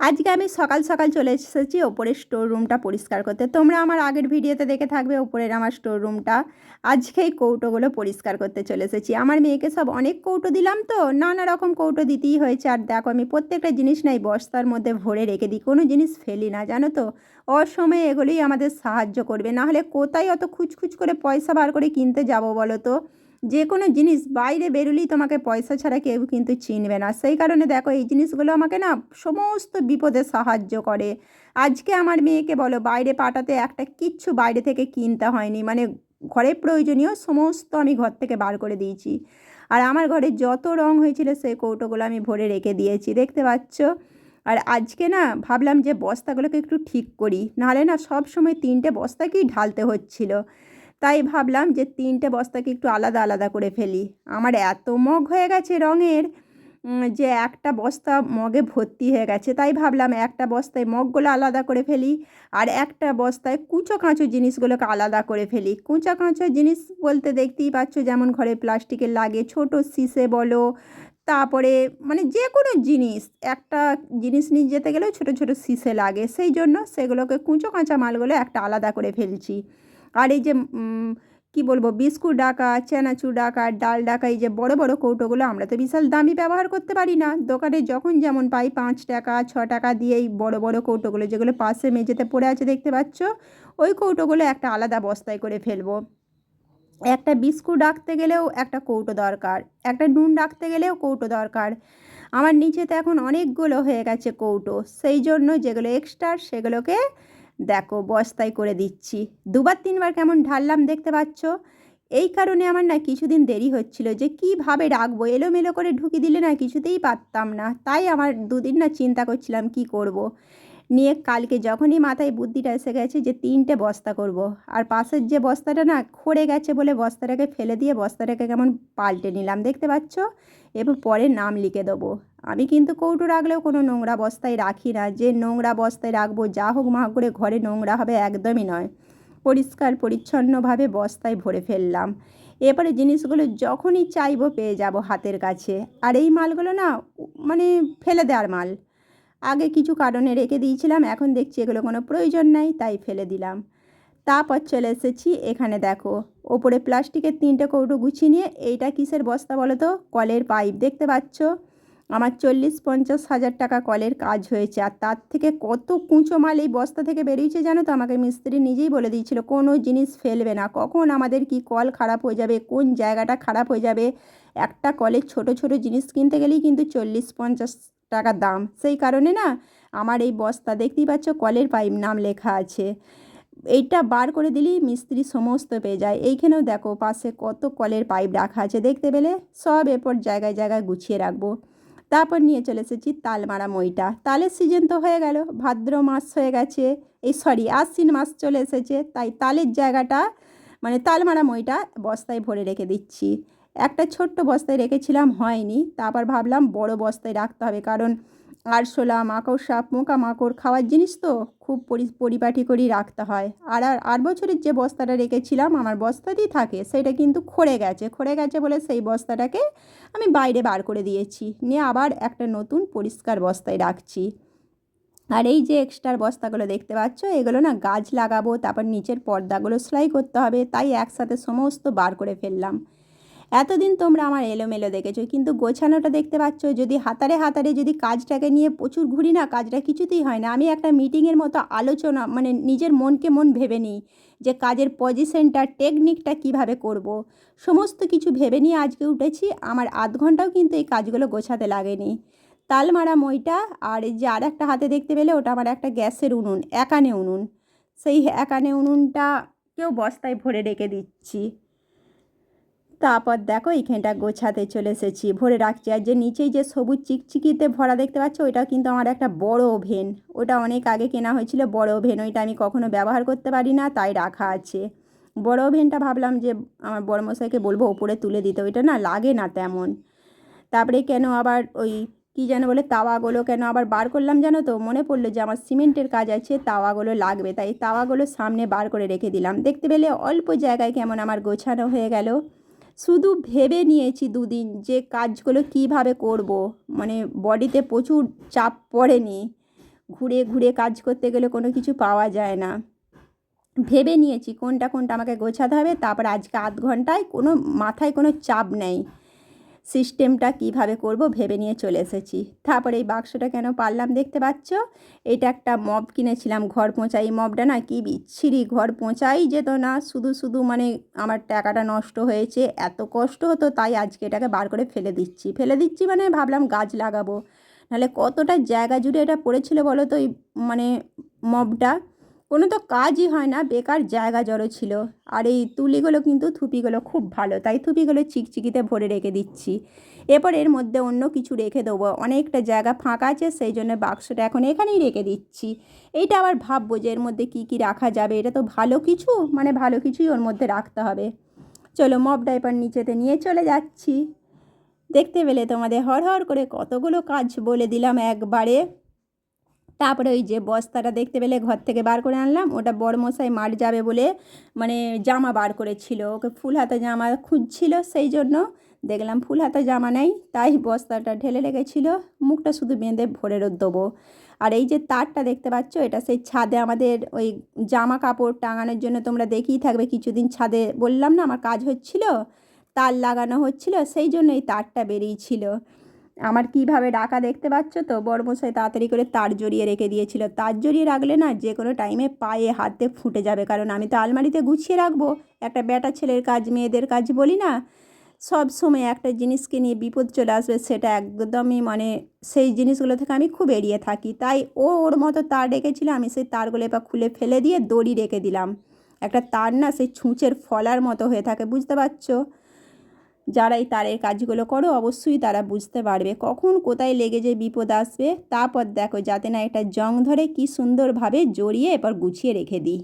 আজকে আমি সকাল সকাল চলে এসেছি ওপরের স্টোর রুমটা পরিষ্কার করতে। তোমরা আমার আগের ভিডিওতে দেখে থাকবে ওপরের আমার স্টোর রুমটা। আজকে এই কৌটোগুলো পরিষ্কার করতে চলে এসেছি। আমার মেয়েকে সব অনেক কৌটো দিলাম তো, নানা রকম কৌটো দিতেই হয়েছে। আর দেখো আমি প্রত্যেকটা জিনিস নাই বস্তার মধ্যে ভরে রেখে দিই, কোনো জিনিস ফেলি না, জানো তো। অসময়ে এগুলোই আমাদের সাহায্য করবে, নাহলে কোথায় অত খুচখুচ করে পয়সা বার করে কিনতে যাবো বলো তো। যে কোনো জিনিস বাইরে বেরোলেই তোমাকে পয়সা ছাড়া কেউ কিন্তু চিনবে না। সেই কারণে দেখো এই জিনিসগুলো আমাকে না সমস্ত বিপদে সাহায্য করে। আজকে আমার মেয়েকে বলো বাইরে পাঠাতে একটা কিচ্ছু বাইরে থেকে কিনতে হয়নি, মানে ঘরে প্রয়োজনীয় সমস্ত আমি ঘর থেকে বার করে দিয়েছি। আর আমার ঘরে যত রং হয়েছিল সেই কৌটোগুলো আমি ভরে রেখে দিয়েছি, দেখতে পাচ্ছ। আর আজকে না ভাবলাম যে বস্তাগুলোকে একটু ঠিক করি, নাহলে না সব সময় 3টে বস্তাকেই ঢালতে হচ্ছিল। তাই ভাবলাম যে 3টে বস্তাকে একটু আলাদা আলাদা করে ফেলি। আমার এত মগ হয়ে গেছে রঙের, যে একটা বস্তা মগে ভর্তি হয়ে গেছে। তাই ভাবলাম একটা বস্তায় মগগুলো আলাদা করে ফেলি, আর একটা বস্তায় কুঁচো কাঁচো জিনিসগুলোকে আলাদা করে ফেলি। কুঁচো কাঁচো জিনিস বলতে দেখতেই পাচ্ছ, যেমন ঘরে প্লাস্টিকের লাগে, ছোট শিশে বলো, তারপরে মানে যে কোনো জিনিস, একটা জিনিস নিয়ে যেতে গেলেও ছোট ছোট শিশে লাগে, সেই জন্য সেগুলোকে কুঁচো কাঁচা মালগুলো একটা আলাদা করে ফেলছি। আর এই যে কি বলবো, বিস্কুট ডাকা, চানাচুর ডাকা, ডাল ডাকা, এই যে বড় বড় কৌটোগুলো আমরা তো বিশাল দামি ব্যবহার করতে পারি না। দোকানে যখন যেমন পাই 5 টাকা 6 টাকা দিয়ে এই বড় বড় কৌটোগুলো, যেগুলো পাশে মেঝেতে পড়ে আছে দেখতে পাচ্ছ, ওই কৌটোগুলো একটা আলাদা বস্তায় করে ফেলবো। একটা বিস্কুট রাখতে গেলেও একটা কৌটো দরকার, একটা নুন রাখতে গেলেও কৌটো দরকার। আমার নিচেতে এখন অনেকগুলো হয়ে গেছে কৌটো, সেই জন্য যেগুলো এক্সট্রা সেগুলোকে দেখো বস্তায় করে দিচ্ছি। 2বার 3বার কেমন ঢাললাম দেখতে পাচ্ছ। এই কারণে আমার না কিছুদিন দেরি হচ্ছিল যে কিভাবে রাখবো, এলোমেলো করে ঢুকিয়ে দিলে না কিছুতেই পারতাম না। তাই আমার 2 দিন না চিন্তা করছিলাম কি করব। নিয়ে কালকে যখনই মাথায় বুদ্ধিটা এসে গেছে যে 3টে বস্তা করব, আর পাশের যে বস্তাটা না খড়ে গেছে বলে বস্তাটাকে ফেলে দিয়ে বস্তাটাকে কেমন পাল্টে নিলাম দেখতে পাচ্ছ। এবার পরে নাম লিখে দেবো। আমি কিন্তু কৌটো রাখলেও কোনো নোংরা বস্তায় রাখি না, যে নোংরা বস্তায় রাখবো যা হোক মা করে ঘরে নোংরা হবে একদমই নয়। পরিষ্কার পরিচ্ছন্নভাবে বস্তায় ভরে ফেললাম। এবারে জিনিসগুলো যখনই চাইবো পেয়ে যাব হাতের কাছে। আর এই মালগুলো না মানে ফেলে দেওয়ার মাল, আগে কিছু কারণে রেখে দিয়েছিলাম, এখন দেখছি এগুলো কোনো প্রয়োজন নাই তাই ফেলে দিলাম। তারপর চলে এসেছি এখানে দেখো, ওপরে প্লাস্টিকের 3টে কৌটো গুছিয়ে নিয়ে, এইটা কিসের বস্তা বলো তো, কলের পাইপ দেখতে পাচ্ছ। আমার 40-50 হাজার টাকা কলের কাজ হয়েছে, আর তার থেকে কত কুঁচো মাল এই বস্তা থেকে বেরিয়েছে জানো তো। আমাকে মিস্ত্রি নিজেই বলে দিয়েছিল কোনো জিনিস ফেলবে না, কখন আমাদের কি কল খারাপ হয়ে যাবে, কোন জায়গাটা খারাপ হয়ে যাবে। একটা কলের ছোট ছোট জিনিস কিনতে গেলেই কিন্তু 40-50 টাকা দাম। সেই কারণে না আমার এই বস্তা দেখতেই পাচ্ছ কলের পাইপ নাম লেখা আছে, এইটা বার করে দিলেই মিস্ত্রি সমস্ত পেয়ে যায়। এইখানেও দেখো পাশে কত কলের পাইপ রাখা আছে দেখতে পেলে, সব এরপর জায়গায় জায়গায় গুছিয়ে রাখবো। তারপর নিয়ে চলে এসেছি তাল মারা মইটা। তালের সিজন তো হয়ে গেল, ভাদ্র মাস হয়ে গেছে, এই সরি আশ্বিন মাস চলে এসেছে, তাই তালের জায়গাটা মানে তাল মারা মইটা বস্তায় ভরে রেখে দিচ্ছি। একটা ছোট্ট বস্তায় রেখেছিলাম হয়নি, তারপর ভাবলাম বড় বস্তায় রাখতে হবে, কারণ আরশোলা মাকড়সা পোকামাকড় খাওয়ার জিনিস তো খুব পরিপাটি করেই রাখতে হয়। আর 8 বছরের যে বস্তাটা রেখেছিলাম আমার বস্তাতেই থাকে, সেটা কিন্তু ক্ষড়ে গেছে বলে সেই বস্তাটাকে আমি বাইরে বার করে দিয়েছি, নিয়ে আবার একটা নতুন পরিষ্কার বস্তায় রাখছি। আর এই যে এক্সট্রা বস্তাগুলো দেখতে পাচ্ছ, এগুলো না গাছ লাগাবো, তারপর নিচের পর্দাগুলো সেলাই করতে হবে, তাই একসাথে সমস্ত বার করে ফেললাম। এতদিন তোমরা আমার এলোমেলো দেখেছো, কিন্তু গোছানোটা দেখতে পাচ্ছ। যদি হাতারে হাতারে যদি কাজটাকে নিয়ে প্রচুর ঘুরি না, কাজটা কিছুতেই হয় না। আমি একটা মিটিংয়ের মতো আলোচনা মানে নিজের মনকে মন ভেবে নিই যে কাজের পজিশনটা টেকনিকটা কিভাবে করব। সমস্ত কিছু ভেবে নিয়ে আজকে উঠেছি, আমার আধ ঘন্টাও কিন্তু এই কাজগুলো গোছাতে লাগেনি। তাল মারা মইটা, আর এই যে আর একটা হাতে দেখতে পেলে ওটা আমার একটা গ্যাসের উনুন, একানে উনুন, সেই একানে উনুনটাকেও বস্তায় ভরে রেখে দিচ্ছি। তারপর দেখো এইখানটা গোছাতে চলে এসেছি, ভরে রাখছি। আর যে নিচেই যে সবুজ চিকচিকিতে ভরা দেখতে পাচ্ছ, ওইটা কিন্তু আমার একটা বড় ওভেন, ওটা অনেক আগে কেনা হয়েছিল বড় ওভেন, ওইটা আমি কখনো ব্যবহার করতে পারি না তাই রাখা আছে। বড় ওভেনটা ভাবলাম যে আমার বড়মশাইকে বলবো ওপরে তুলে দিতে, ওইটা না লাগে না তেমন। তারপরে কেন আবার ওই কী যেন বলে তাওয়াগুলো কেন আবার বার করলাম জানো তো, মনে পড়লো যে আমার সিমেন্টের কাজ আছে, তাওয়াগুলো লাগবে, তাই তাওয়াগুলো সামনে বার করে রেখে দিলাম। দেখতে পেলে অল্প জায়গায় কেমন আমার গোছানো হয়ে গেল। শুধু ভেবে নিয়েছি 2 দিন যে কাজগুলো কিভাবে করব, মানে বডিতে প্রচুর চাপ পড়েনি, ঘুরে ঘুরে কাজ করতে গেলে কোনো কিছু পাওয়া যায় না। ভেবে নিয়েছি কোনটা কোনটা আমাকে গোছাতে হবে, তারপর আজকে আধ ঘন্টায় কোনো মাথায় কোনো চাপ নেই, সিস্টেমটা কিভাবে করব ভেবে নিয়ে চলে এসেছি। তারপরে এই বাক্সটা কেন পারলাম দেখতে পাচ্ছ, এটা একটা মপ কিনেছিলাম ঘর পোঁছা। এই মপটা না কি বিচ্ছিরি, ঘর পোঁছাই যেত না, শুধু শুধু মানে আমার টাকাটা নষ্ট হয়েছে, এত কষ্ট হতো, তাই আজকে এটাকে বার করে ফেলে দিচ্ছি মানে ভাবলাম গাছ লাগাবো, নাহলে কতটা জায়গা জুড়ে এটা পড়েছিল বলো তো এই মানে মপটা, কোনো তো কাজই হয় না, বেকার জায়গা জড়ো ছিল। আর এই তুলিগুলো কিন্তু থুপিগুলো খুব ভালো, তাই থুপিগুলো চিকচিকিতে ভরে রেখে দিচ্ছি। এরপর এর মধ্যে অন্য কিছু রেখে দেবো, অনেকটা জায়গা ফাঁকা আছে, সেই জন্য বাক্সটা এখন এখানেই রেখে দিচ্ছি। এইটা আবার ভাববো যে এর মধ্যে কী কী রাখা যাবে, এটা তো ভালো কিছু, মানে ভালো কিছুই ওর মধ্যে রাখতে হবে। চলো মপটা এবার নিচেতে নিয়ে চলে যাচ্ছি। দেখতে পেলে তোমাদের হর করে কতগুলো কাজ বলে দিলাম একবারে। তারপরে ওই যে বস্তাটা দেখতে পেলে ঘর থেকে বার করে আনলাম, ওটা বড়মশাই মাঠ যাবে বলে মানে জামা বার করেছিল, ওকে ফুল হাতা জামা খুঁজছিল, সেই জন্য দেখলাম ফুল হাতা জামা নেই, তাই বস্তাটা ঢেলে রেখেছিল, মুখটা শুধু বেঁধে ভরে দেবো। আর এই যে তারটা দেখতে পাচ্ছ, এটা সেই ছাদে আমাদের ওই জামা কাপড় টাঙানোর জন্য, তোমরা দেখেই থাকবে কিছুদিন ছাদে বললাম না আমার কাজ হচ্ছিল, তার লাগানো হচ্ছিল, সেই জন্য এই তারটা বেরিয়েছিল। আমার কিভাবে রাখা দেখতে পাচ্ছ তো, বড়মশাই তাড়াতাড়ি করে তার জড়িয়ে রেখে দিয়েছিল, তার জড়িয়ে রাখলে না যে কোনো টাইমে পায়ে হাতে ফুটে যাবে, কারণ আমি তো আলমারিতে গুছিয়ে রাখবো, একটা বেটা ছেলের কাজ মেয়েদের কাজ বলি না, সব সময় একটা জিনিসকে নিয়ে বিপদ চলে আসবে, সেটা একদমই মানে সেই জিনিসগুলো থেকে আমি খুব এড়িয়ে থাকি, তাই ও ওর মতো তার রেখেছিল, আমি সেই তারগুলো এবার খুলে ফেলে দিয়ে দড়ি রেখে দিলাম। একটা তার না সেই ছুঁচের ফলার মতো হয়ে থাকে, বুঝতে পারছো? যারা এই তারের কাজগুলো করো অবশ্যই তারা বুঝতে পারবে কখন কোথায় লেগে যে বিপদ আসবে। তারপর দেখো যাতে না এটা জং ধরে, কি সুন্দরভাবে জড়িয়ে এরপর গুছিয়ে রেখে দিই।